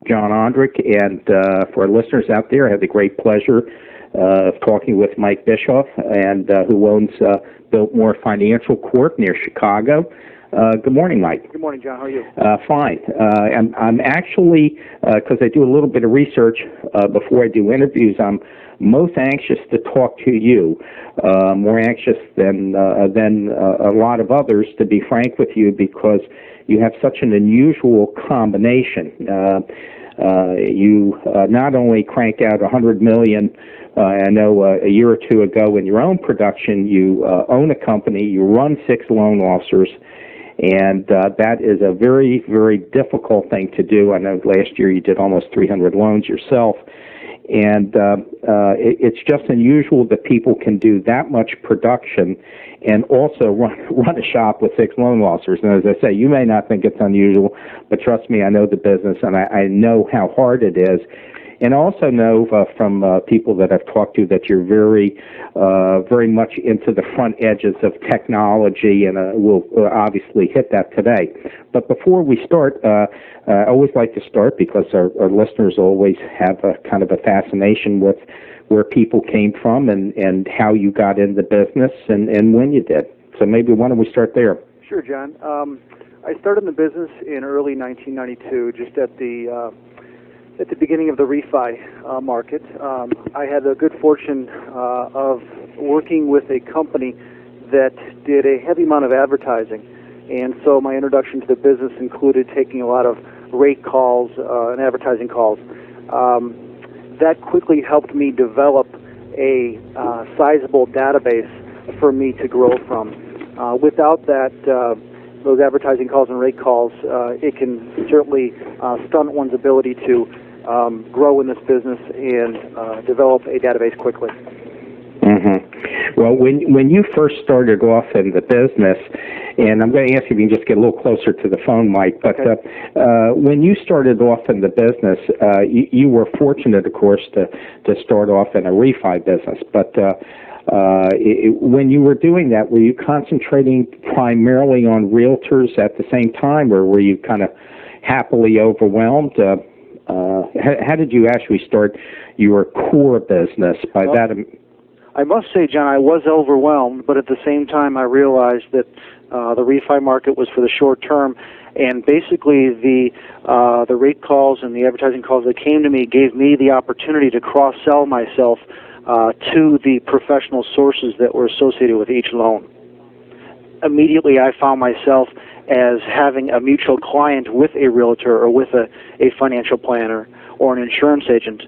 John Ondrick, and for our listeners out there, I have the great pleasure of talking with Mike Bischof, and who owns Biltmore Financial Corp near Chicago. Good morning, Mike. Good morning, John. How are you? Fine. And I'm actually, because I do a little bit of research before I do interviews, I'm most anxious to talk to you, more anxious than a lot of others, to be frank with you, because you have such an unusual combination. You not only cranked out $100 million, I know a year or two ago in your own production, you own a company, you run 6 loan officers, and that is a very, very difficult thing to do. I know last year you did almost 300 loans yourself. And it's just unusual that people can do that much production and also run a shop with 6 loan officers. And as I say, you may not think it's unusual, but trust me, I know the business, and I know how hard it is. And I also know from people that I've talked to that you're very much into the front edges of technology, and we'll obviously hit that today. But before we start, I always like to start because our listeners always have a kind of a fascination with where people came from and how you got into business and when you did. So maybe why don't we start there? Sure, John. I started in the business in early 1992, just at the beginning of the refi market. I had the good fortune of working with a company that did a heavy amount of advertising, and so my introduction to the business included taking a lot of rate calls and advertising calls. That quickly helped me develop a sizable database for me to grow from. Without that, those advertising calls and rate calls, it can certainly stunt one's ability to grow in this business and develop a database quickly. Mm-hmm. Well, when you first started off in the business, and I'm going to ask you if you can just get a little closer to the phone, Mike, but okay. When you started off in the business, you were fortunate, of course, to start off in a refi business, but when you were doing that, were you concentrating primarily on realtors at the same time, or were you kind of happily overwhelmed? How did you actually start your core business? By that, I must say, John, I was overwhelmed, but at the same time, I realized that the refi market was for the short term, and basically the rate calls and the advertising calls that came to me gave me the opportunity to cross-sell myself to the professional sources that were associated with each loan. Immediately, I found myself as having a mutual client with a realtor or with a financial planner or an insurance agent,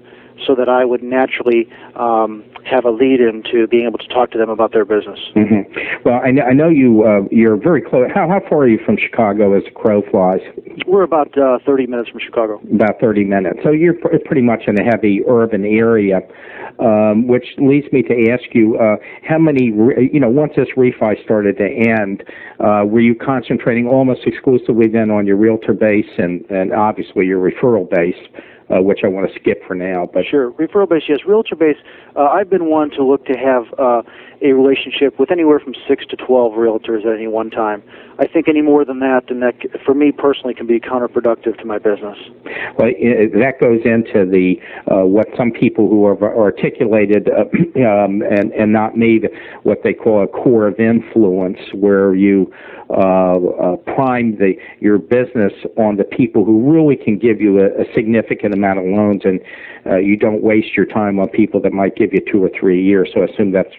so that I would naturally have a lead into being able to talk to them about their business. Mm-hmm. Well, I know you're very close. How far are you from Chicago as the crow flies? We're about 30 minutes from Chicago. About 30 minutes. So you're pretty much in a heavy urban area, which leads me to ask you, how many, once this refi started to end, were you concentrating almost exclusively then on your realtor base and obviously your referral base? Which I want to skip for now. But sure, referral base, yes. Realtor base, I've been one to look to have a relationship with anywhere from 6 to 12 realtors at any one time. I think any more than that, for me personally, can be counterproductive to my business. Well, that goes into the what some people who have articulated, and not me, what they call a core of influence, where you prime your business on the people who really can give you a significant amount of loans, and you don't waste your time on people that might give you 2 or 3 a year. So I assume that's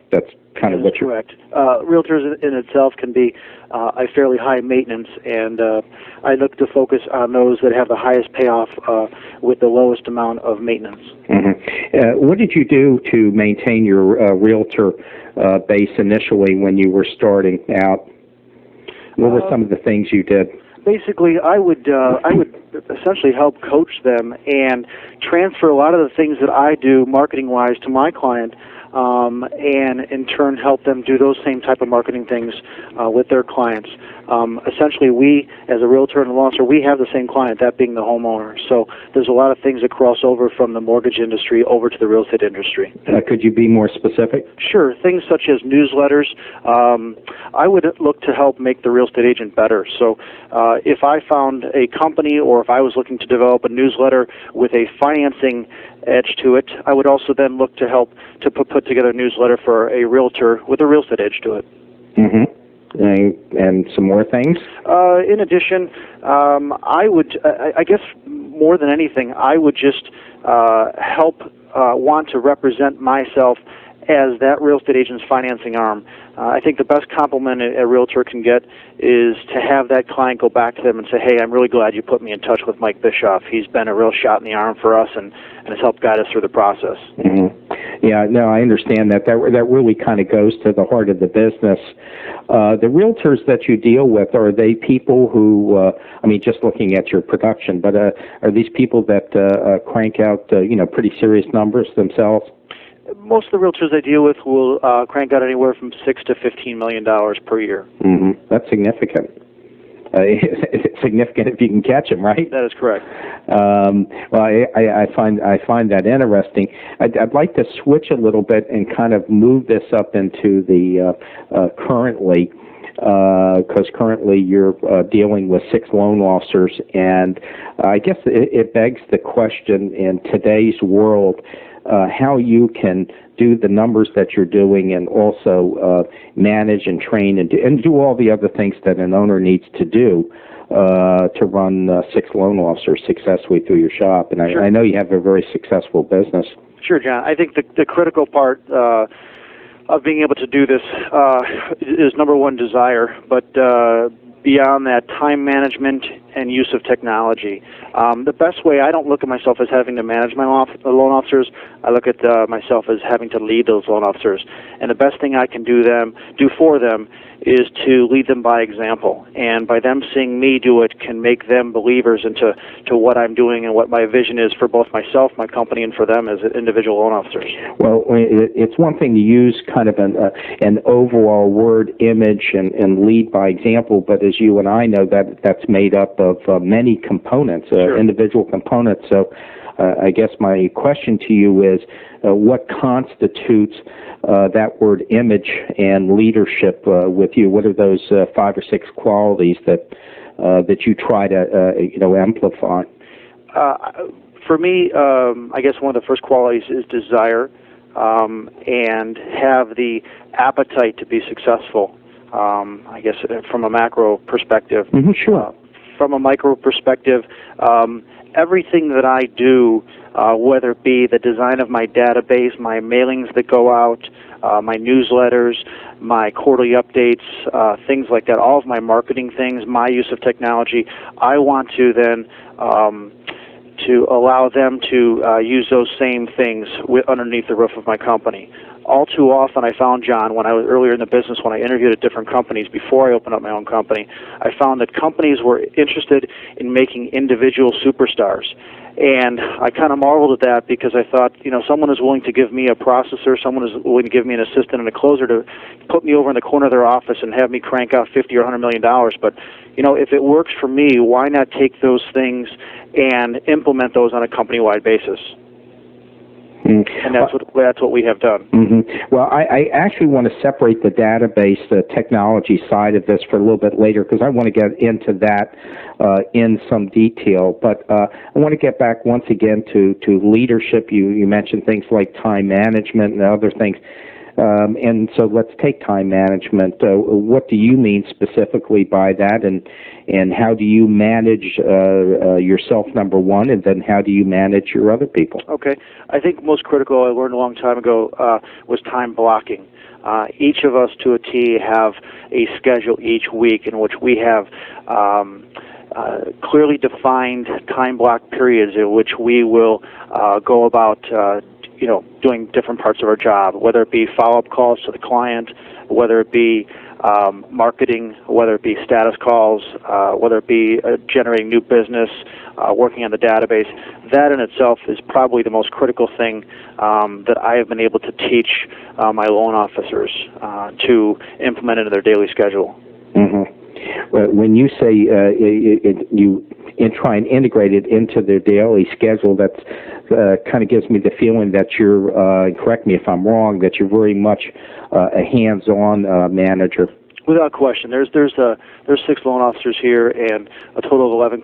kind of what you're... Correct. Realtors in itself can be a fairly high maintenance, and I look to focus on those that have the highest payoff with the lowest amount of maintenance. Mm-hmm. What did you do to maintain your realtor base initially when you were starting out? What were some of the things you did? Basically, I would essentially help coach them and transfer a lot of the things that I do marketing-wise to my client and in turn help them do those same type of marketing things with their clients. Essentially, we, as a realtor and a law officer, we have the same client, that being the homeowner. So there's a lot of things that cross over from the mortgage industry over to the real estate industry. Could you be more specific? Sure. Things such as newsletters. I would look to help make the real estate agent better. So if I found a company or if I was looking to develop a newsletter with a financing edge to it, I would also then look to help to put together a newsletter for a realtor with a real estate edge to it. Mm-hmm. And some more things? In addition, I would, I guess more than anything, I would just want to represent myself as that real estate agent's financing arm. I think the best compliment a realtor can get is to have that client go back to them and say, hey, I'm really glad you put me in touch with Mike Bischof. He's been a real shot in the arm for us and has helped guide us through the process. Mm-hmm. Yeah, no, I understand that. That really kind of goes to the heart of the business. The realtors that you deal with, are they people who, I mean, just looking at your production, but are these people that crank out, pretty serious numbers themselves? Most of the realtors I deal with will crank out anywhere from $6 to $15 million per year. Mm-hmm. That's significant. It's significant if you can catch them, right? That is correct. Well, I find that interesting. I'd like to switch a little bit and kind of move this up into the currently, because currently you're dealing with 6 loan officers, and I guess it begs the question in today's world, how you can do the numbers that you're doing and also manage and train and do all the other things that an owner needs to do to run 6 loan officers successfully through your shop. And Sure. I know you have a very successful business. Sure, John. I think the critical part of being able to do this is, number one, desire, but beyond that, time management and use of technology. The best way, I don't look at myself as having to manage my loan officers. I look at myself as having to lead those loan officers. And the best thing I can do for them is to lead them by example. And by them seeing me do it can make them believers into what I'm doing and what my vision is for both myself, my company, and for them as individual loan officers. Well, it's one thing to use kind of an overall word image and lead by example, but as you and I know, that's made up of many components, Sure. individual components. So I guess my question to you is, what constitutes that word image and leadership with you? What are those 5 or 6 qualities that you try to amplify? For me, I guess one of the first qualities is desire, and have the appetite to be successful. I guess from a macro perspective. Mm-hmm, sure. From a micro perspective, everything that I do, whether it be the design of my database, my mailings that go out, my newsletters, my quarterly updates, things like that, all of my marketing things, my use of technology, I want to then to allow them to use those same things underneath the roof of my company. All too often I found, John, when I was earlier in the business, when I interviewed at different companies before I opened up my own company, I found that companies were interested in making individual superstars. And I kind of marveled at that because I thought, someone is willing to give me a processor, someone is willing to give me an assistant and a closer to put me over in the corner of their office and have me crank out $50 or $100 million. But, if it works for me, why not take those things and implement those on a company-wide basis? And that's what we have done. Mm-hmm. Well, I actually want to separate the database, the technology side of this for a little bit later because I want to get into that in some detail. But I want to get back once again to leadership. You mentioned things like time management and other things. And so let's take time management. What do you mean specifically by that, and how do you manage yourself, number one, and then how do you manage your other people? Okay. I think most critical, I learned a long time ago, was time blocking. Each of us to a T have a schedule each week in which we have clearly defined time block periods in which we will go about doing different parts of our job, whether it be follow-up calls to the client, whether it be marketing, whether it be status calls, whether it be generating new business, working on the database. That in itself is probably the most critical thing that I have been able to teach my loan officers to implement into their daily schedule. Mm-hmm. When you say you try and integrate it into their daily schedule, that kind of gives me the feeling that you're, correct me if I'm wrong, that you're very much a hands-on manager. Without question, there's 6 loan officers here and a total of 11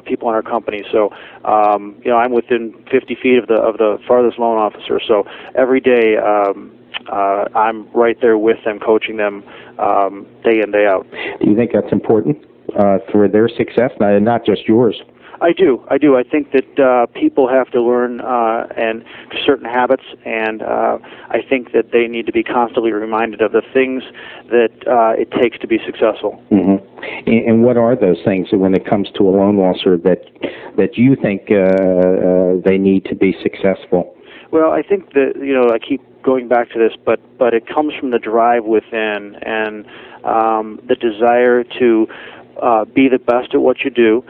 people in our company. So, I'm within 50 feet of the farthest loan officer. So every day, I'm right there with them, coaching them day in, day out. Do you think that's important for their success, not just yours? I do. I think that people have to learn and certain habits, and I think that they need to be constantly reminded of the things that it takes to be successful. Mm-hmm. And what are those things when it comes to a loan officer that you think they need to be successful? Well, I think that I keep going back to this, but it comes from the drive within and the desire to be the best at what you do.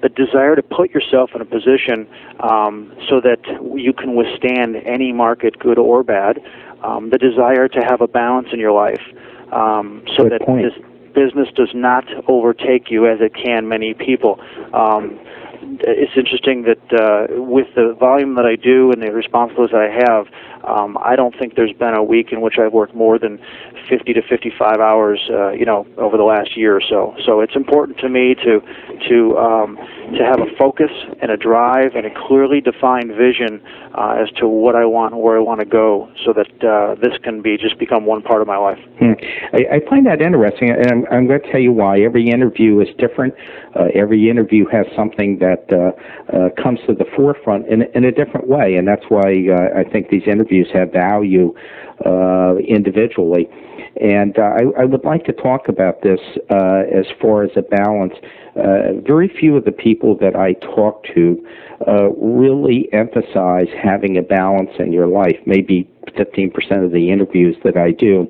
The desire to put yourself in a position so that you can withstand any market, good or bad. The desire to have a balance in your life so that this business does not overtake you as it can many people. It's interesting that with the volume that I do and the responsibilities that I have, I don't think there's been a week in which I've worked more than 50 to 55 hours, over the last year or so. So it's important to me to have a focus and a drive and a clearly defined vision as to what I want and where I want to go, so that this can become one part of my life. I find that interesting, and I'm going to tell you why. Every interview is different. Every interview has something that comes to the forefront in a different way, and that's why I think these interviews have value individually. And I would like to talk about this as far as a balance. Very few of the people that I talk to really emphasize having a balance in your life, maybe 15% of the interviews that I do.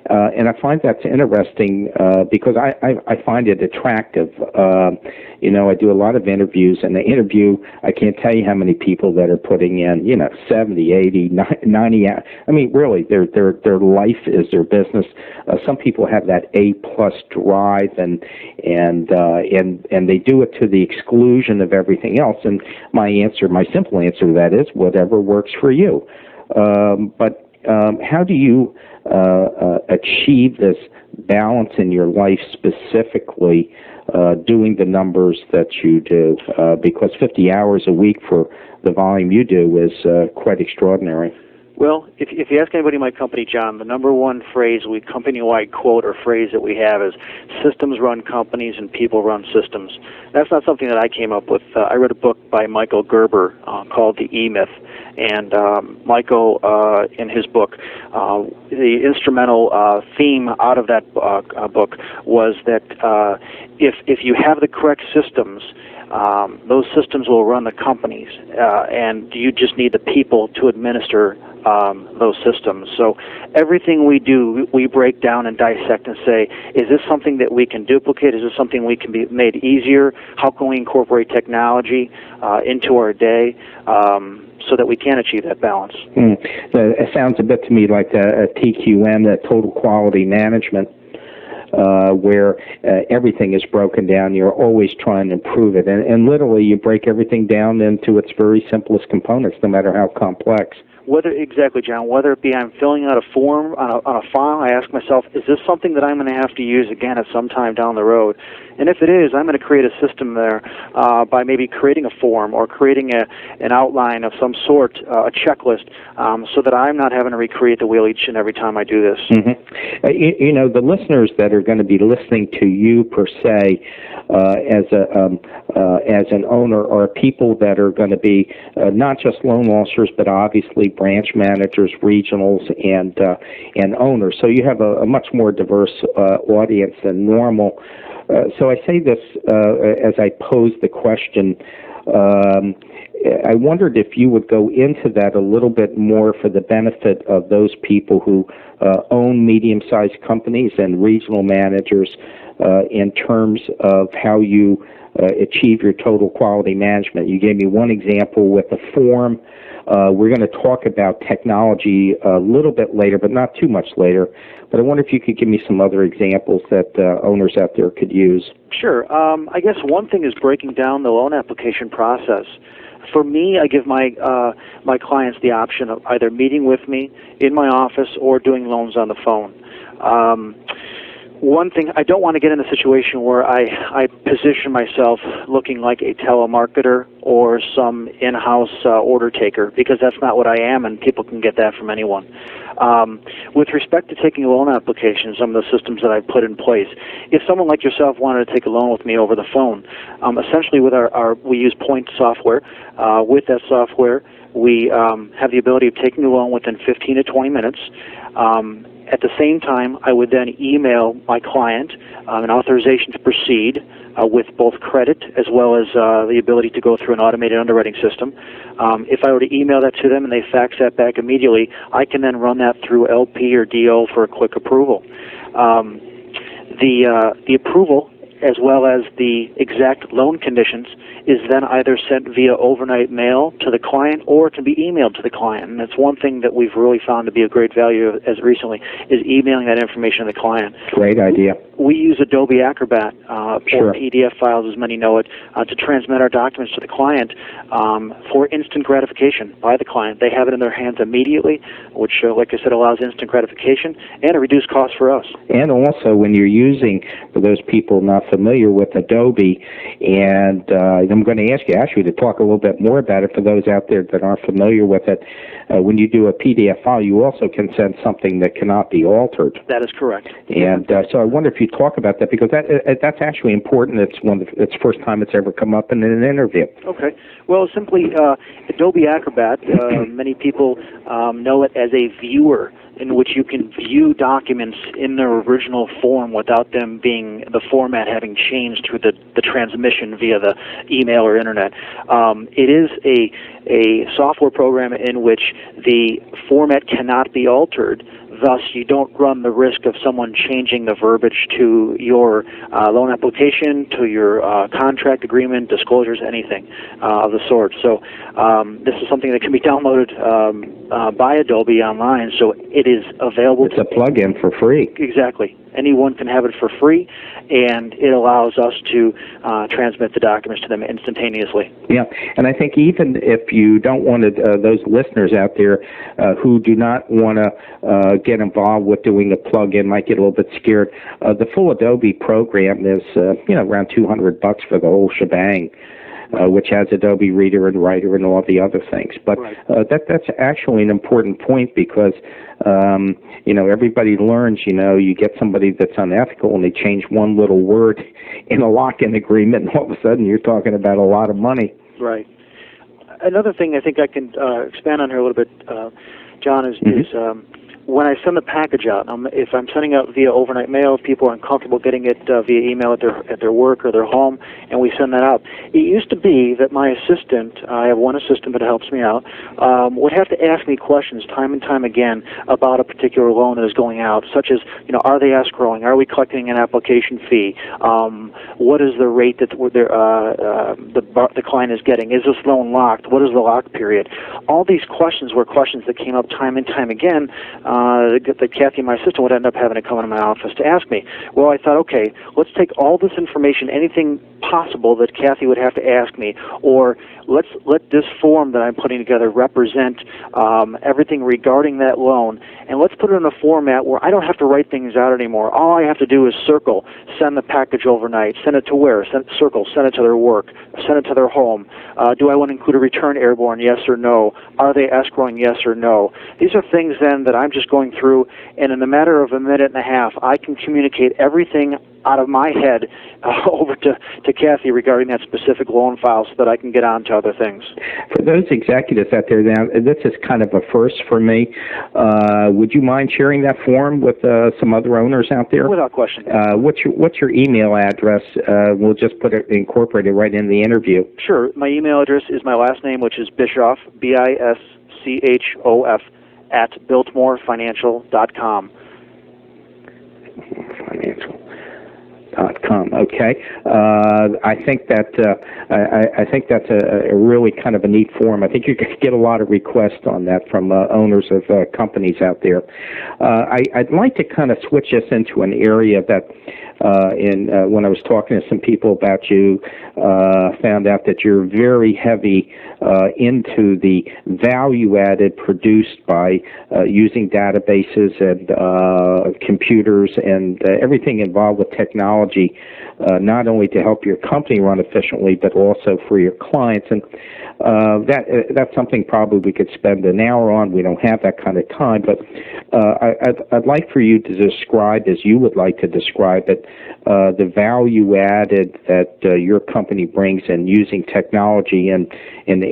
And I find that's interesting because I find it attractive. I do a lot of interviews, and I can't tell you how many people that are putting in, 70, 80, 90. I mean, really, their life is their business. Some people have that A-plus drive, and they do it to the exclusion of everything else. And my simple answer to that is whatever works for you. But how do you achieve this balance in your life, specifically doing the numbers that you do? Because 50 hours a week for the volume you do is quite extraordinary. Well, if you ask anybody in my company, John, the number one company-wide quote or phrase that we have is, systems run companies and people run systems. That's not something that I came up with. I read a book by Michael Gerber called The E-Myth. And Michael, in his book, the instrumental theme out of that book was that if you have the correct systems, those systems will run the companies, and you just need the people to administer those systems. So everything we do, we break down and dissect and say, is this something that we can duplicate? Is this something we can be made easier? How can we incorporate technology into our day so that we can achieve that balance? It sounds a bit to me like a TQM, a total quality management, where everything is broken down. You're always trying to improve it. And literally, you break everything down into its very simplest components, no matter how complex. Exactly, John. Whether it be I'm filling out a form on a file, I ask myself, is this something that I'm going to have to use again at some time down the road? And if it is, I'm going to create a system there by maybe creating a form or creating an outline of some sort, a checklist, so that I'm not having to recreate the wheel each and every time I do this. Mm-hmm. The listeners that are going to be listening to you per se as an owner are people that are going to be not just loan officers, but obviously branch managers, regionals, and owners. So you have a much more diverse audience than normal. So I say this as I pose the question. I wondered if you would go into that a little bit more for the benefit of those people who own medium-sized companies and regional managers in terms of how you achieve your total quality management. You gave me one example with a form. We're going to talk about technology a little bit later, but not too much later. But I wonder if you could give me some other examples that owners out there could use. Sure. I guess one thing is breaking down the loan application process. For me, I give my clients the option of either meeting with me in my office or doing loans on the phone. One thing, I don't want to get in a situation where I position myself looking like a telemarketer or some in-house order taker, because that's not what I am, and people can get that from anyone. With respect to taking a loan application, some of the systems that I've put in place, if someone like yourself wanted to take a loan with me over the phone, essentially with we use point software. With that software, we have the ability of taking a loan within 15 to 20 minutes. At the same time, I would then email my client an authorization to proceed with both credit as well as the ability to go through an automated underwriting system. If I were to email that to them and they fax that back immediately, I can then run that through LP or DO for a quick approval. The approval, as well as the exact loan conditions, is then either sent via overnight mail to the client or it can be emailed to the client. And that's one thing that we've really found to be a great value as recently, is emailing that information to the client. Great idea. We use Adobe Acrobat Sure. or PDF files, as many know it, to transmit our documents to the client for instant gratification by the client. They have it in their hands immediately, which, like I said, allows instant gratification and a reduced cost for us. And also, when you're using, for those people not familiar with Adobe, and I'm going to ask you actually to talk a little bit more about it for those out there that aren't familiar with it. When you do a PDF file, you also can send something that cannot be altered. That is correct. And so I wonder if you talk about that, because that's actually important. It's it's the first time it's ever come up in an interview. Okay. Well, simply Adobe Acrobat, many people know it as a viewer, in which you can view documents in their original form without them being, the format having changed through the transmission via the email or internet. It is a software program in which the format cannot be altered. Thus, you don't run the risk of someone changing the verbiage to your loan application, to your contract agreement, disclosures, anything of the sort. So this is something that can be downloaded by Adobe online, so it is available. It's a plug-in for free. Exactly. Anyone can have it for free, and it allows us to transmit the documents to them instantaneously. Yeah, and I think even if you don't want to, those listeners out there who do not want to get involved with doing a plug-in, might get a little bit scared. The full Adobe program is around $200 for the whole shebang. Which has Adobe Reader and Writer and all the other things. But right. That's actually an important point, because everybody learns, you get somebody that's unethical and they change one little word in a lock-in agreement, and all of a sudden you're talking about a lot of money. Right. Another thing I think I can expand on here a little bit, John, is when I send the package out, if I'm sending out via overnight mail, if people are uncomfortable getting it via email at their work or their home, and we send that out. It used to be that my assistant, I have one assistant that helps me out, would have to ask me questions time and time again about a particular loan that is going out, such as, are they escrowing? Are we collecting an application fee? What is the rate that the client is getting? Is this loan locked? What is the lock period? All these questions were questions that came up time and time again. That Kathy, my assistant, would end up having to come into my office to ask me. Well, I thought, okay, let's take all this information, anything possible that Kathy would have to ask me, or let this form that I'm putting together represent everything regarding that loan, and let's put it in a format where I don't have to write things out anymore. All I have to do is circle, send the package overnight, send it to where, circle, send it to their work, send it to their home. Do I want to include a return airborne, yes or no? Are they escrowing, yes or no? These are things then that I'm just going through, and in a matter of a minute and a half, I can communicate everything out of my head over to Kathy regarding that specific loan file so that I can get on to other things. For those executives out there, now this is kind of a first for me. Would you mind sharing that form with some other owners out there? Without question. What's your email address? We'll just incorporate it right in the interview. Sure. My email address is my last name, which is Bischof, Bischof, at biltmorefinancial.com. Financial.com. Okay. I think that I think that's a really kind of a neat form. I think you could get a lot of requests on that from owners of companies out there. I'd like to kind of switch this into an area that when I was talking to some people about you, found out that you're very heavy into the value added produced by using databases and computers and everything involved with technology, not only to help your company run efficiently, but also for your clients. And that's something probably we could spend an hour on. We don't have that kind of time, but I'd like for you to describe, as you would like to describe it, the value added that your company brings in using technology, and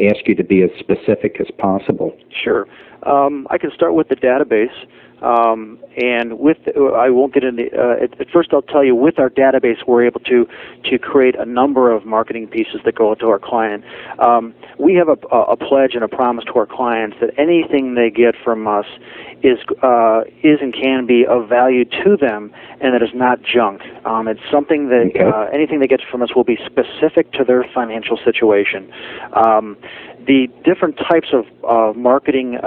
ask you to be as specific as possible. Sure. I can start with the database. And I won't get into. At first, I'll tell you, with our database, we're able to create a number of marketing pieces that go to our client. We have a pledge and a promise to our clients that anything they get from us is and can be of value to them, and that is not junk. It's something that anything they get from us will be specific to their financial situation. The different types of marketing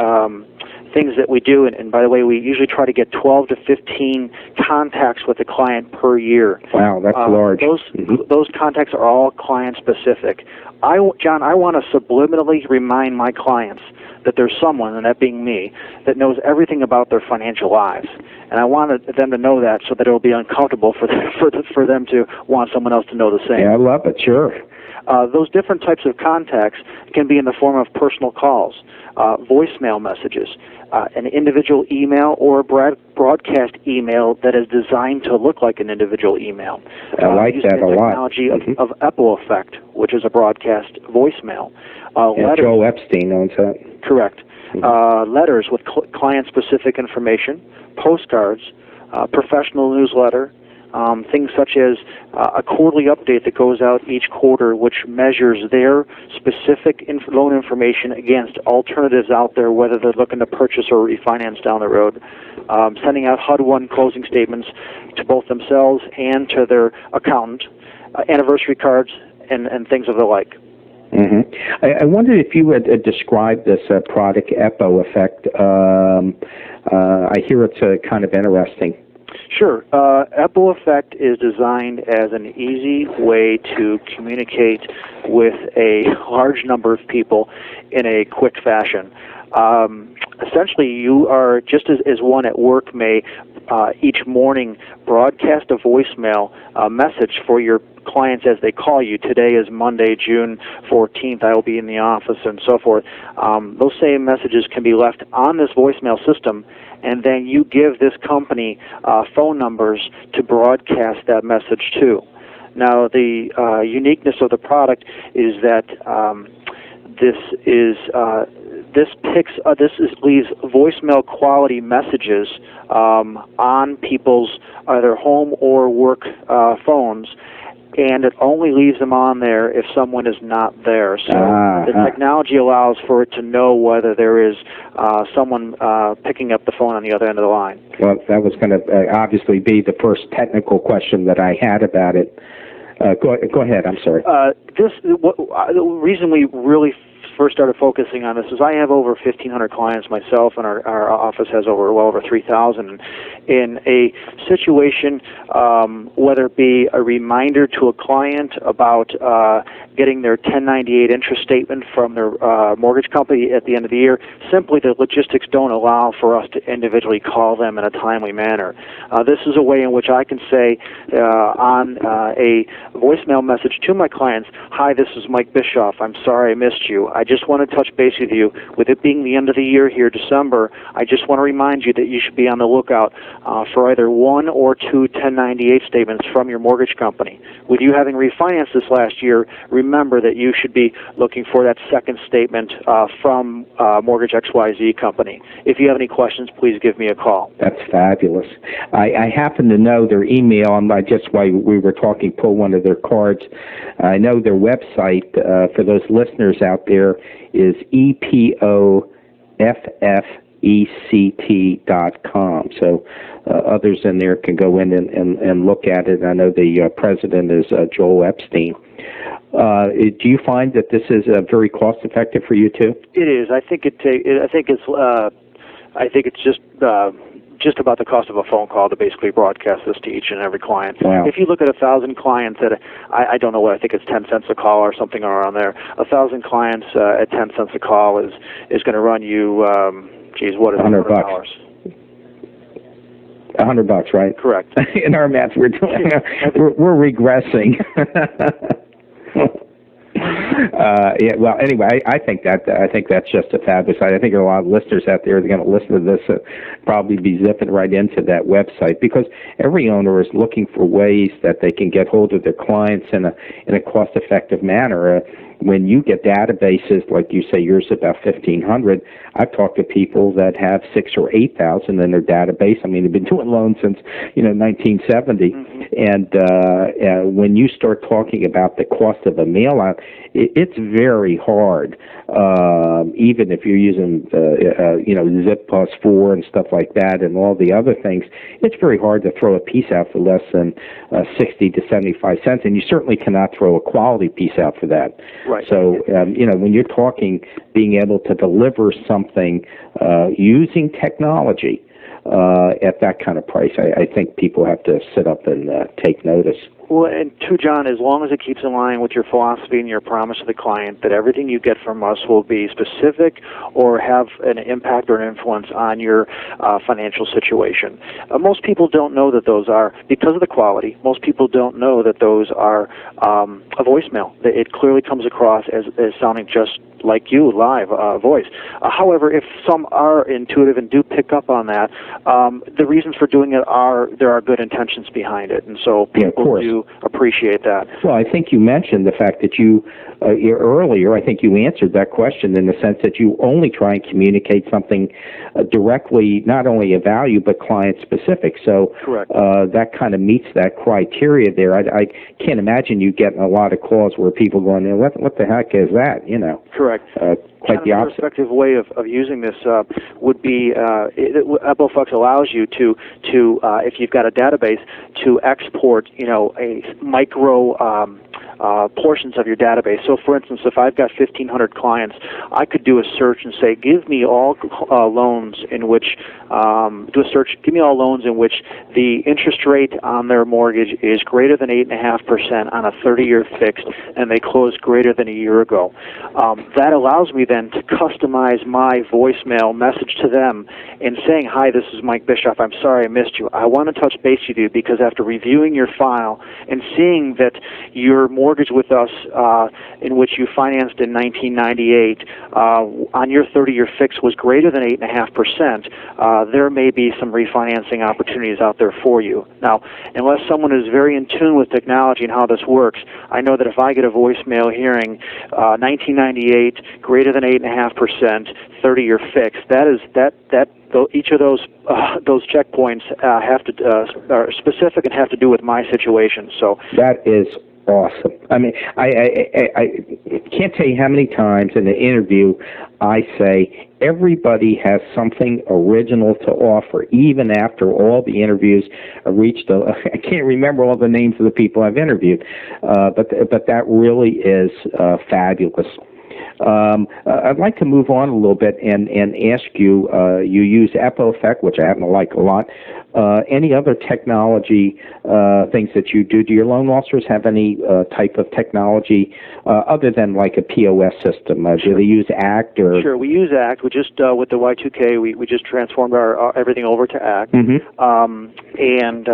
things that we do, and by the way, we usually try to get 12 to 15 contacts with the client per year. Wow, that's large. Those contacts are all client-specific. John, I want to subliminally remind my clients that there's someone, and that being me, that knows everything about their financial lives. And I wanted them to know that so that it will be uncomfortable for them to want someone else to know the same. Yeah, I love it, sure. Those different types of contacts can be in the form of personal calls, voicemail messages, an individual email, or a broadcast email that is designed to look like an individual email. I like that a lot. Using the technology of Echo Effect, which is a broadcast voicemail. Joe Epstein owns that. Correct. Letters with client-specific information, postcards, professional newsletter, things such as a quarterly update that goes out each quarter, which measures their specific loan information against alternatives out there, whether they're looking to purchase or refinance down the road. Sending out HUD-1 closing statements to both themselves and to their accountant, anniversary cards, and things of the like. Mm-hmm. I wondered if you would describe this product, Echo Effect. I hear it's kind of interesting. Sure. Echo Effect is designed as an easy way to communicate with a large number of people in a quick fashion. Essentially, you are, just as one at work may each morning broadcast a voicemail message for your clients as they call you. Today is Monday, June 14th. I will be in the office, and so forth. Those same messages can be left on this voicemail system, and then you give this company phone numbers to broadcast that message to. Now, the uniqueness of the product is that this leaves voicemail quality messages on people's either home or work phones, and it only leaves them on there if someone is not there. So the technology allows for it to know whether there is someone picking up the phone on the other end of the line. Well, that was going to obviously be the first technical question that I had about it. Go ahead, I'm sorry. The reason we really first started focusing on this is I have over 1,500 clients myself, and our office has well over 3,000. In a situation, whether it be a reminder to a client about getting their 1098 interest statement from their mortgage company at the end of the year, simply the logistics don't allow for us to individually call them in a timely manner. This is a way in which I can say on a voicemail message to my clients, "Hi, this is Mike Bischof. I'm sorry I missed you. I just want to touch base with you. With it being the end of the year here, December, I just want to remind you that you should be on the lookout for either 1 or 2 1098 statements from your mortgage company. With you having refinanced this last year, remember that you should be looking for that second statement from Mortgage XYZ company. If you have any questions, please give me a call. That's fabulous. I happen to know their email, and just while we were talking, pull one of their cards. I know their website, for those listeners out there, is EPOFFECT.com. So others in there can go in and look at it. I know the president is Joel Epstein. Do you find that this is very cost effective for you too? It is. I think it's just about the cost of a phone call to basically broadcast this to each and every client. Wow. If you look at 1,000 clients at I don't know what, I think it's 10 cents a call or something around there. 1,000 clients at 10 cents a call is going to run you, what is it? $100. $100, right? Correct. In our math, we're regressing. Yeah. Well, anyway, I think that's just a fabulous. I think there are a lot of listeners out there that are going to listen to this, probably be zipping right into that website, because every owner is looking for ways that they can get hold of their clients in a cost-effective manner. When you get databases, like you say, yours about 1,500, I've talked to people that have 6,000 or 8,000 in their database. I mean, they've been doing loans since 1970, and when you start talking about the cost of a mail out, it's very hard. Even if you're using Zip Plus 4 and stuff like that, and all the other things, it's very hard to throw a piece out for less than 60 to 75 cents, and you certainly cannot throw a quality piece out for that. Right. So, when you're talking being able to deliver something using technology at that kind of price, I think people have to sit up and take notice. Well, and too, John, as long as it keeps in line with your philosophy and your promise to the client that everything you get from us will be specific or have an impact or an influence on your financial situation. Most people don't know that those are, because of the quality, most people don't know that those are a voicemail. It clearly comes across as sounding just like you, live voice. However, if some are intuitive and do pick up on that, the reasons for doing it there are good intentions behind it, and so people do appreciate that. Well, I think you mentioned the fact that you earlier, I think you answered that question in the sense that you only try and communicate something directly, not only a value, but client-specific. So correct. That kind of meets that criteria there. I can't imagine you getting a lot of calls where people going, what the heck is that? Correct. Quite the opposite. An effective way of using this would be Epiphux allows you to if you've got a database, to export a micro portions of your database. So, for instance, if I've got 1,500 clients, I could do a search and say, give me all loans in which give me all loans in which the interest rate on their mortgage is greater than 8.5% on a 30-year fixed, and they closed greater than a year ago. That allows me then to customize my voicemail message to them and saying, hi, this is Mike Bischof. I'm sorry I missed you. I want to touch base with you because after reviewing your file and seeing that your mortgage with us in which you financed in 1998 on your 30-year fix was greater than 8.5%, there may be some refinancing opportunities out there for you. Now, unless someone is very in tune with technology and how this works, I know that if I get a voicemail hearing 1998 greater than 8.5%, 30-year fix, each of those checkpoints are specific and have to do with my situation. So that is awesome. I mean, I can't tell you how many times in an interview I say everybody has something original to offer, even after all the interviews have reached. I can't remember all the names of the people I've interviewed, but that really is fabulous. I'd like to move on a little bit and ask you, you use Epiphux, which I happen to like a lot. Any other technology things that you do? Do your loan officers have any type of technology other than like a POS system? Do they use ACT? Or? Sure, we use ACT. We just, with the Y2K, we just transformed our everything over to ACT. And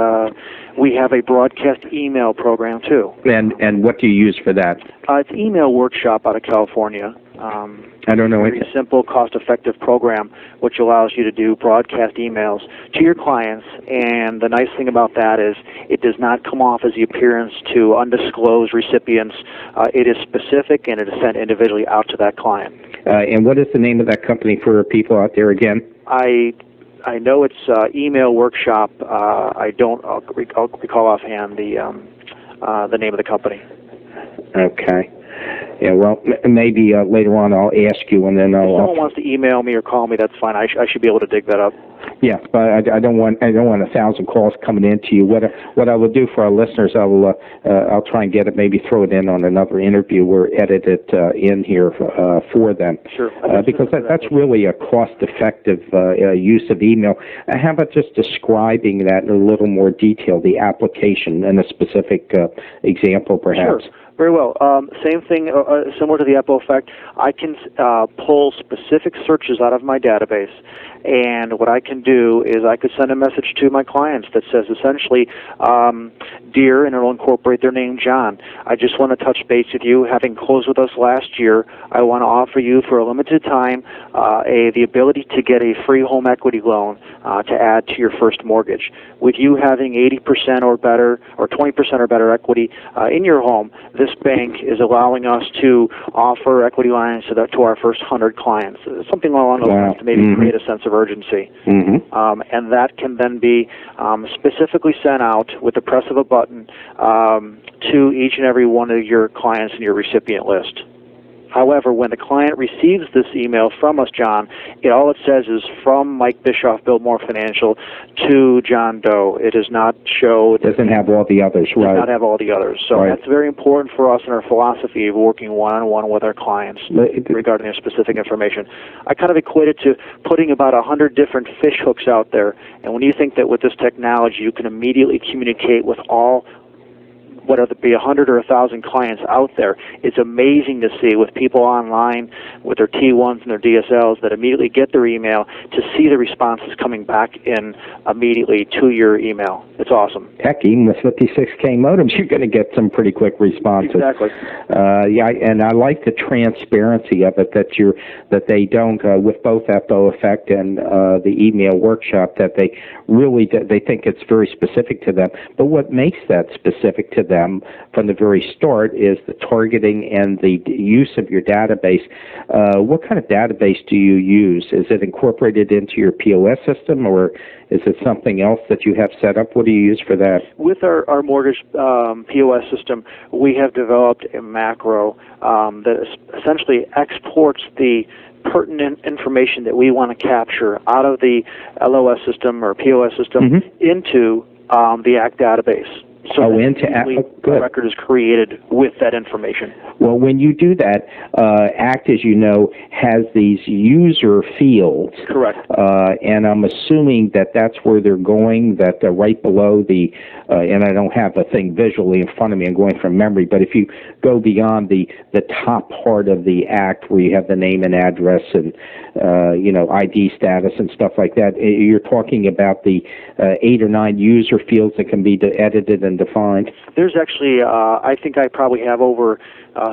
we have a broadcast email program, too. And what do you use for that? It's Email Workshop out of California. I don't know. Very simple, cost-effective program which allows you to do broadcast emails to your clients. And the nice thing about that is it does not come off as the appearance to undisclosed recipients. It is specific, and it is sent individually out to that client. And what is the name of that company for people out there again? I know it's Email Workshop. I don't recall offhand the name of the company. Okay. Yeah, well, maybe later on I'll ask you, and then if someone wants to email me or call me, that's fine. I should be able to dig that up. Yeah, but I don't want 1,000 calls coming into you. What I will do for our listeners, I'll try and get it, maybe throw it in on another interview or edit it in here for them. Sure. Because that's really a cost-effective use of email. How about just describing that in a little more detail, the application and a specific example, perhaps? Sure. Very well. Same thing, similar to the Apple effect. I can pull specific searches out of my database, and what I can do is I could send a message to my clients that says essentially, "Dear," and it'll incorporate their name, John. "I just want to touch base with you. Having closed with us last year, I want to offer you for a limited time the ability to get a free home equity loan to add to your first mortgage. With you having 80% or better, or 20% or better equity in your home, this bank is allowing us to offer equity lines to our first 100 clients." Something along those lines to maybe create a sense of urgency. And that can then be specifically sent out with the press of a button to each and every one of your clients in your recipient list. However, when the client receives this email from us, John, all it says is from Mike Bischof, Biltmore Financial, to John Doe. It does not show... It doesn't have all the others, right? It does not have all the others. So that's very important for us in our philosophy of working one-on-one with our clients regarding their specific information. I kind of equate it to putting about 100 different fish hooks out there. And when you think that with this technology, you can immediately communicate with all, whether it be 100 or 1,000 clients out there, it's amazing to see with people online with their T1s and their DSLs that immediately get their email to see the responses coming back in immediately to your email. It's awesome. Heck, even with 56K modems, you're going to get some pretty quick responses. Exactly. And I like the transparency of it that they don't with both Apple Effect and the Email Workshop, that they really they think it's very specific to them. But what makes that specific to them from the very start is the targeting and the use of your database. What kind of database do you use? Is it incorporated into your POS system, or is it something else that you have set up? What do you use for that? With our mortgage POS system, we have developed a macro that essentially exports the pertinent information that we want to capture out of the LOS system or POS system into the ACT database. So the record is created with that information. Well, when you do that, ACT, as you know, has these user fields. Correct. And I'm assuming that that's where they're going, that they're right below the, and I don't have a thing visually in front of me, I'm going from memory, but if you go beyond the top part of the ACT where you have the name and address and, ID status and stuff like that, you're talking about the 8 or 9 user fields that can be edited and defined. There's actually, I think I probably have over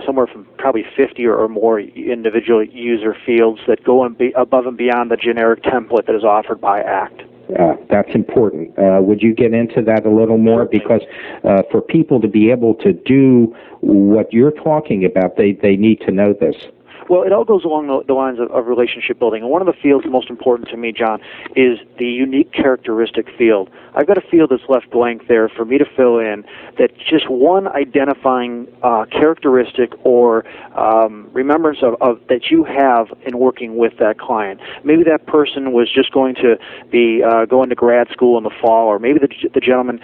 somewhere from probably 50 or more individual user fields that go above and beyond the generic template that is offered by ACT. That's important. Would you get into that a little more? Because for people to be able to do what you're talking about, they need to know this. Well, it all goes along the lines of relationship building. And one of the fields most important to me, John, is the unique characteristic field. I've got a field that's left blank there for me to fill in that just one identifying characteristic or remembrance of that you have in working with that client. Maybe that person was just going to be going to grad school in the fall, or maybe the gentleman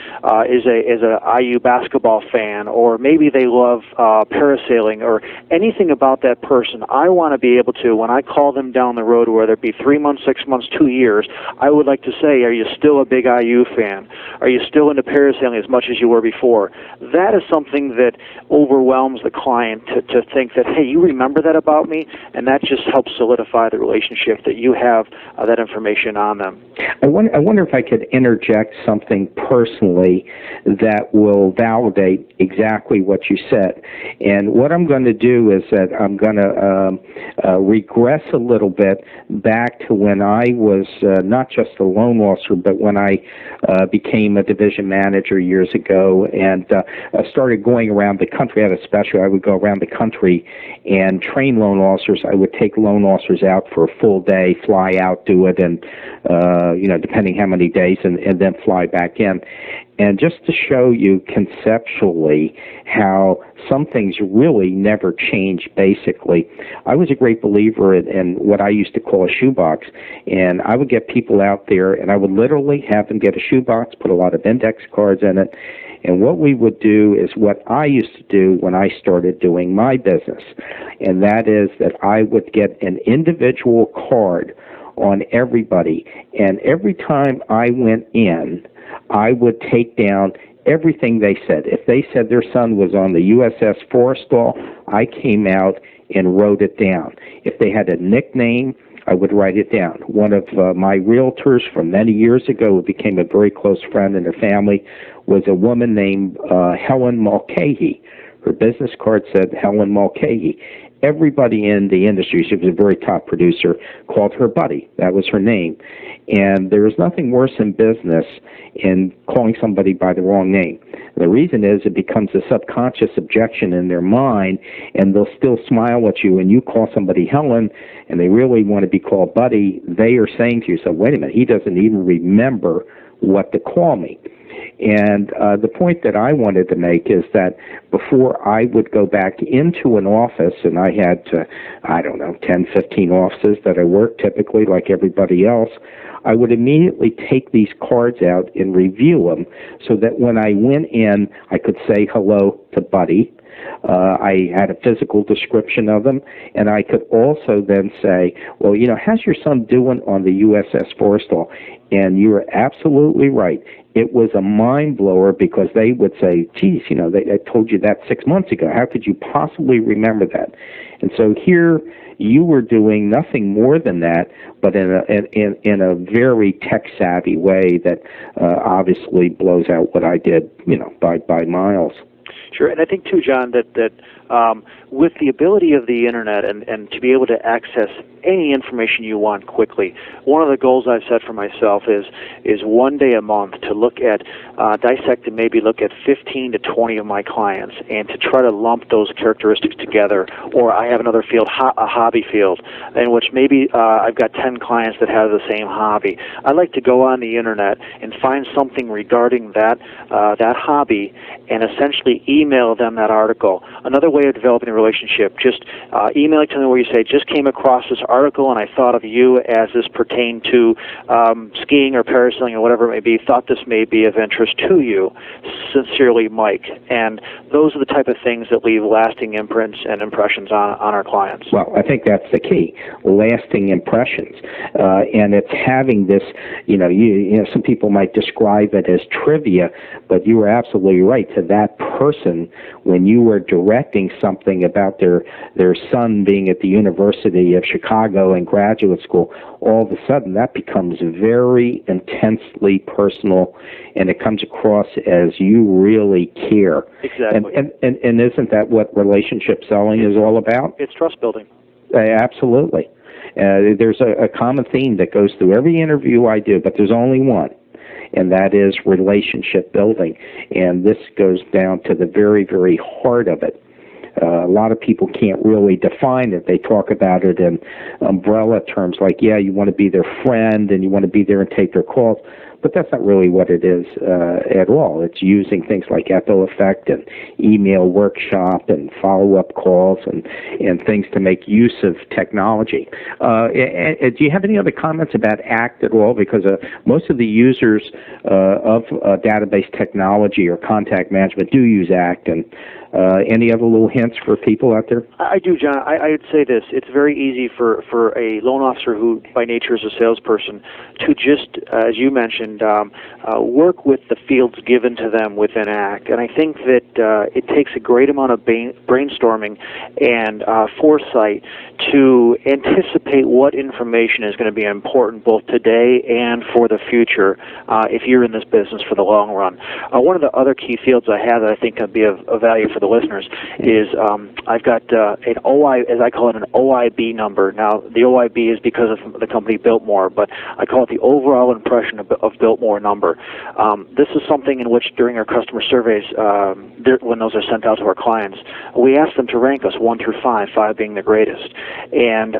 is a IU basketball fan, or maybe they love parasailing, or anything about that person. I want to be able to, when I call them down the road, whether it be 3 months, 6 months, 2 years, I would like to say, are you still a big IU fan? Are you still into parasailing as much as you were before? That is something that overwhelms the client to think that, hey, you remember that about me? And that just helps solidify the relationship that you have that information on them. I wonder if I could interject something personally that will validate exactly what you said. And what I'm going to do is that I'm going to regress a little bit back to when I was not just a loan officer, but when I became a division manager years ago and started going around the country. I had a special. I would go around the country and train loan officers. I would take loan officers out for a full day, fly out, do it, and depending how many days, and then fly back in. And just to show you conceptually how some things really never change, basically, I was a great believer in what I used to call a shoebox. And I would get people out there, and I would literally have them get a shoebox, put a lot of index cards in it. And what we would do is what I used to do when I started doing my business. And that is that I would get an individual card on everybody. And every time I went in, I would take down everything they said. If they said their son was on the USS Forrestal, I came out and wrote it down. If they had a nickname, I would write it down. One of my realtors from many years ago, who became a very close friend in her family, was a woman named Helen Mulcahy. Her business card said Helen Mulcahy. Everybody in the industry, she was a very top producer, called her Buddy. That was her name. And there is nothing worse in business in calling somebody by the wrong name. The reason is it becomes a subconscious objection in their mind, and they'll still smile at you when you call somebody Helen, and they really want to be called Buddy. They are saying to yourself, wait a minute, he doesn't even remember what to call me. And the point that I wanted to make is that before I would go back into an office, and I had, 10, 15 offices that I worked typically like everybody else, I would immediately take these cards out and review them so that when I went in, I could say hello to Buddy. I had a physical description of them, and I could also then say, well, how's your son doing on the USS Forrestal? And you're absolutely right. It was a mind blower because they would say, geez, I told you that 6 months ago. How could you possibly remember that? And so here you were doing nothing more than that, but in a very tech-savvy way that obviously blows out what I did, by miles. Sure, and I think too, John, that with the ability of the internet and to be able to access any information you want quickly, one of the goals I've set for myself is one day a month to look at, dissect and maybe look at 15 to 20 of my clients and to try to lump those characteristics together. Or I have another field, a hobby field, in which maybe I've got 10 clients that have the same hobby. I like to go on the internet and find something regarding that hobby and essentially email them that article. Another way of developing a relationship, just emailing to them where you say, just came across this article and I thought of you as this pertained to skiing or parasailing or whatever it may be, thought this may be of interest to you. Sincerely, Mike. And those are the type of things that leave lasting imprints and impressions on our clients. Well, I think that's the key, lasting impressions. And it's having this, some people might describe it as trivia, but you were absolutely right. To that person, when you were directing something about their son being at the University of Chicago in graduate school, all of a sudden that becomes very intensely personal, and it comes across as you really care. Exactly. And isn't that what relationship selling is all about? It's trust building. Absolutely. There's a common theme that goes through every interview I do, but there's only one, and that is relationship building. And this goes down to the very, very heart of it. A lot of people can't really define it. They talk about it in umbrella terms like, yeah, you want to be their friend and you want to be there and take their calls. But that's not really what it is at all. It's using things like echo effect and email workshop and follow-up calls and things to make use of technology. Do you have any other comments about ACT at all? Because most of the users of database technology or contact management do use ACT. And any other little hints for people out there? I do, John. I would say this. It's very easy for a loan officer who by nature is a salesperson to just, as you mentioned, and work with the fields given to them within ACT. And I think that it takes a great amount of brainstorming and foresight to anticipate what information is going to be important both today and for the future if you're in this business for the long run. One of the other key fields I have that I think could be of value for the listeners is I've got an OI, as I call it, an OIB number. Now, the OIB is because of the company Biltmore, but I call it the overall impression of Biltmore number. This is something in which during our customer surveys, when those are sent out to our clients, we ask them to rank us 1 through 5, 5 being the greatest. And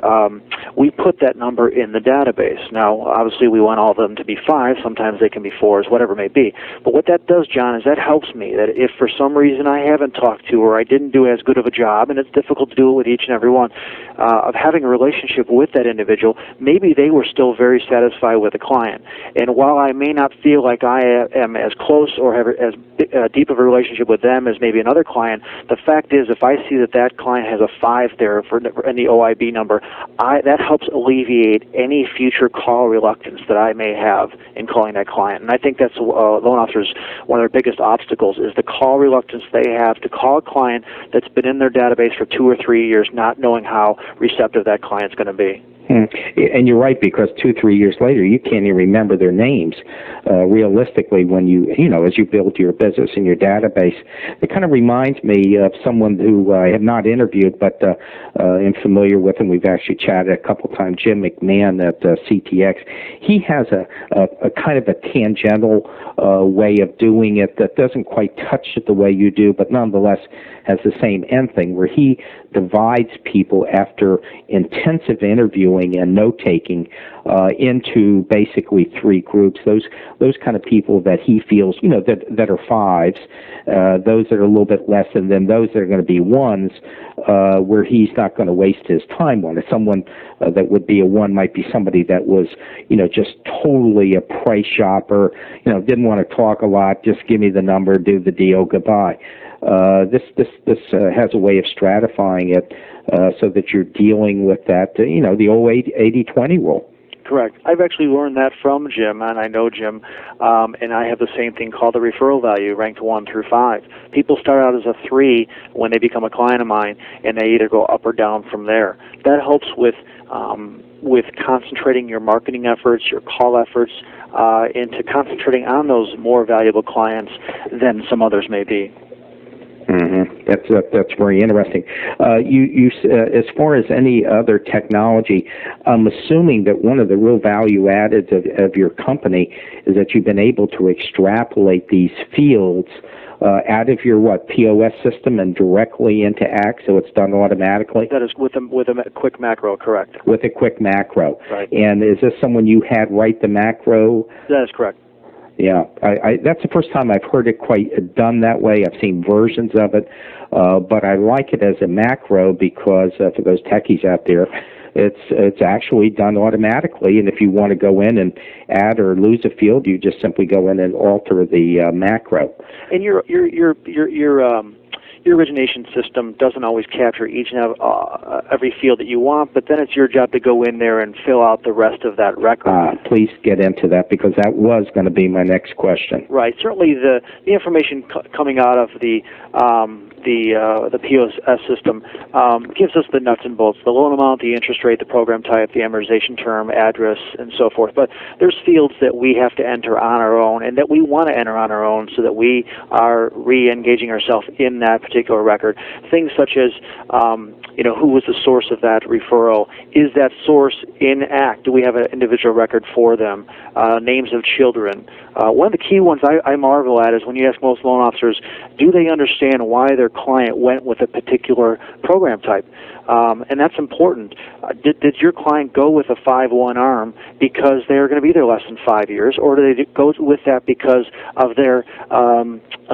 we put that number in the database. Now, obviously, we want all of them to be 5. Sometimes they can be 4s, whatever it may be. But what that does, John, is that helps me that if for some reason I haven't talked to or I didn't do as good of a job, and it's difficult to do it with each and every one, of having a relationship with that individual, maybe they were still very satisfied with the client. And while I may not feel like I am as close or have as deep of a relationship with them as maybe another client, the fact is if I see that that client has a 5 there in the OIB number, that helps alleviate any future call reluctance that I may have in calling that client. And I think that's loan officers, one of their biggest obstacles is the call reluctance they have to call a client that's been in their database for 2 or 3 years, not knowing how receptive that client's going to be. And you're right, because 2-3 years later, you can't even remember their names. Realistically, when as you build your business and your database, it kind of reminds me of someone who I have not interviewed, but am familiar with, and we've actually chatted a couple times, Jim McMahon at CTX. He has a kind of a tangential way of doing it that doesn't quite touch it the way you do, but nonetheless has the same end thing, where he divides people after intensive interviewing and note-taking into basically 3 groups. Those kind of people that he feels, that are 5s, those that are a little bit less, and then those that are going to be 1s, where he's not going to waste his time on it. Someone that would be a 1 might be somebody that was, just totally a price shopper, didn't want to talk a lot, just give me the number, do the deal, goodbye. This has a way of stratifying it so that you're dealing with that, the old 80-20 rule. Correct. I've actually learned that from Jim, and I know Jim, and I have the same thing called the referral value, ranked 1 through 5. People start out as a 3 when they become a client of mine, and they either go up or down from there. That helps with concentrating your marketing efforts, your call efforts, into concentrating on those more valuable clients than some others may be. Mm-hmm. That's very interesting. You as far as any other technology, I'm assuming that one of the real value addeds of your company is that you've been able to extrapolate these fields out of your POS system and directly into ACT, so it's done automatically. That is with a quick macro, correct? With a quick macro. Right. And is this someone you had write the macro? That is correct. Yeah, that's the first time I've heard it quite done that way. I've seen versions of it, but I like it as a macro because for those techies out there, it's actually done automatically. And if you want to go in and add or lose a field, you just simply go in and alter the macro. And your origination system doesn't always capture each and every field that you want, but then it's your job to go in there and fill out the rest of that record. Please get into that, because that was going to be my next question. Right. Certainly the information coming out of the POS system gives us the nuts and bolts, the loan amount, the interest rate, the program type, the amortization term, address, and so forth. But there's fields that we have to enter on our own and that we want to enter on our own so that we are re-engaging ourselves in that particular record. Things such as, who was the source of that referral? Is that source in ACT? Do we have an individual record for them? Names of children. One of the key ones I marvel at is when you ask most loan officers, do they understand why their client went with a particular program type? And that's important. Did your client go with a 5-1 ARM because they're going to be there less than 5 years, or do they go with that because of their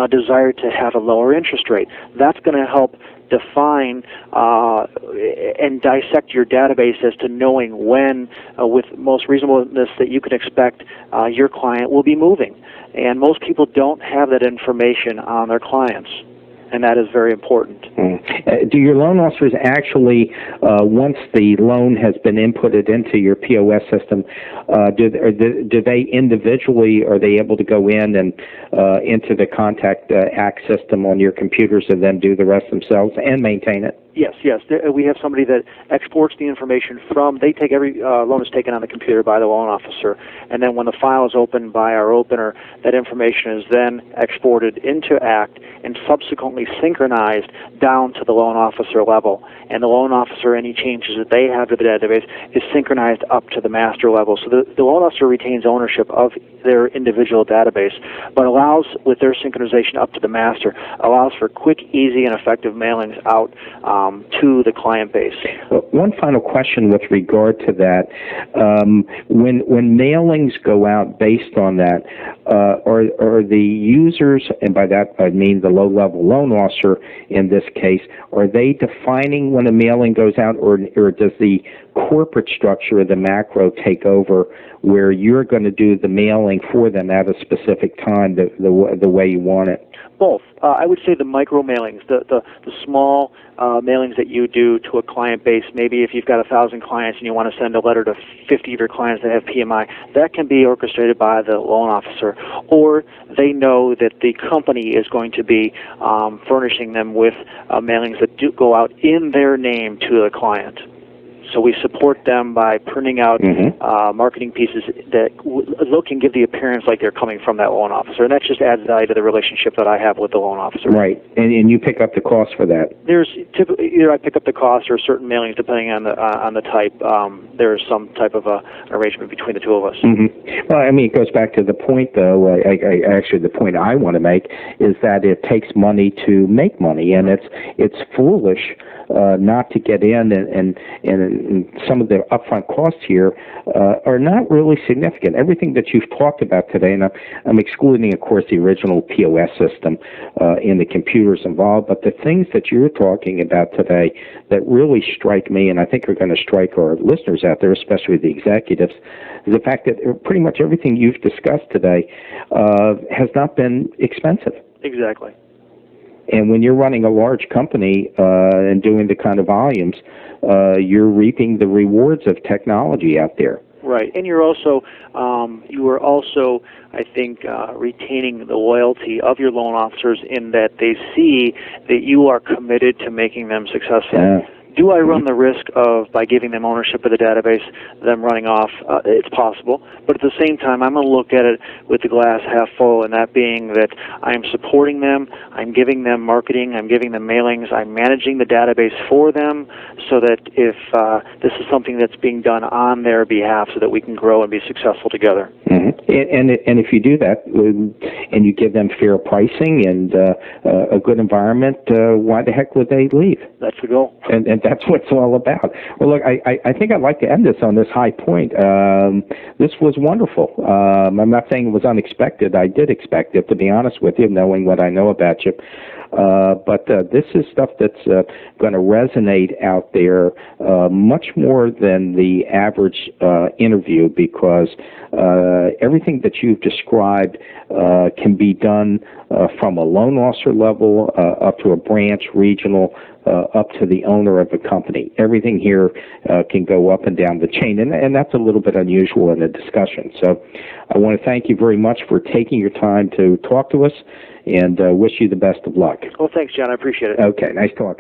desire to have a lower interest rate? That's going to help define and dissect your database as to knowing when, with most reasonableness, that you can expect your client will be moving. And most people don't have that information on their clients. and that is very important. Do your loan officers actually, once the loan has been inputted into your POS system, do they individually, are they able to go in and into the Contact Act system on your computers and then do the rest themselves and maintain it? Yes. We have somebody that exports the information from, every loan is taken on the computer by the loan officer, and then when the file is opened by our opener, that information is then exported into ACT and subsequently synchronized down to the loan officer level. And the loan officer, any changes that they have to the database, is synchronized up to the master level. So the loan officer retains ownership of their individual database, but allows, with their synchronization up to the master, allows for quick, easy, and effective mailings out to the client base. One final question with regard to that. When mailings go out based on that, are the users, and by that I mean the low-level loan officer in this case, are they defining when a mailing goes out, or does the corporate structure of the macro take over where you're going to do the mailing for them at a specific time the way you want it? Both. I would say the micro mailings, the small mailings that you do to a client base. Maybe if you've got 1,000 clients and you want to send a letter to 50 of your clients that have PMI, that can be orchestrated by the loan officer. Or they know that the company is going to be furnishing them with mailings that do go out in their name to the client. So we support them by printing out marketing pieces that look and give the appearance like they're coming from that loan officer, and that just adds value to the relationship that I have with the loan officer. Right, and you pick up the cost for that. There's typically either I pick up the cost or certain mailings, depending on the type. There's some type of an arrangement between the two of us. Well, I mean, it goes back to the point, though. Actually, the point I want to make is that it takes money to make money, and it's foolish not to get in, and some of the upfront costs here are not really significant. Everything that you've talked about today, and I'm excluding, of course, the original POS system and the computers involved, but the things that you're talking about today that really strike me, and I think are going to strike our listeners out there, especially the executives, is the fact that pretty much everything you've discussed today has not been expensive. Exactly. And when you're running a large company and doing the kind of volumes, you're reaping the rewards of technology out there. Right, and you're also, I think, retaining the loyalty of your loan officers in that they see that you are committed to making them successful. Yeah. Do I run the risk of, by giving them ownership of the database, them running off? It's possible. But at the same time, I'm going to look at it with the glass half full, and that being that I'm supporting them, I'm giving them marketing, I'm giving them mailings, I'm managing the database for them so that if this is something that's being done on their behalf so that we can grow and be successful together. And if you do that and you give them fair pricing and a good environment, why the heck would they leave? That's the goal. And that's what it's all about. Well, look, I think I'd like to end this on this high point. This was wonderful. I'm not saying it was unexpected. I did expect it, to be honest with you, knowing what I know about you. But this is stuff that's going to resonate out there much more than the average interview, because everything that you've described can be done from a loan officer level up to a branch, regional, up to the owner of a company. Everything here can go up and down the chain, and that's a little bit unusual in a discussion. So I want to thank you very much for taking your time to talk to us, and wish you the best of luck. Well, thanks, John. I appreciate it. Okay, nice talking.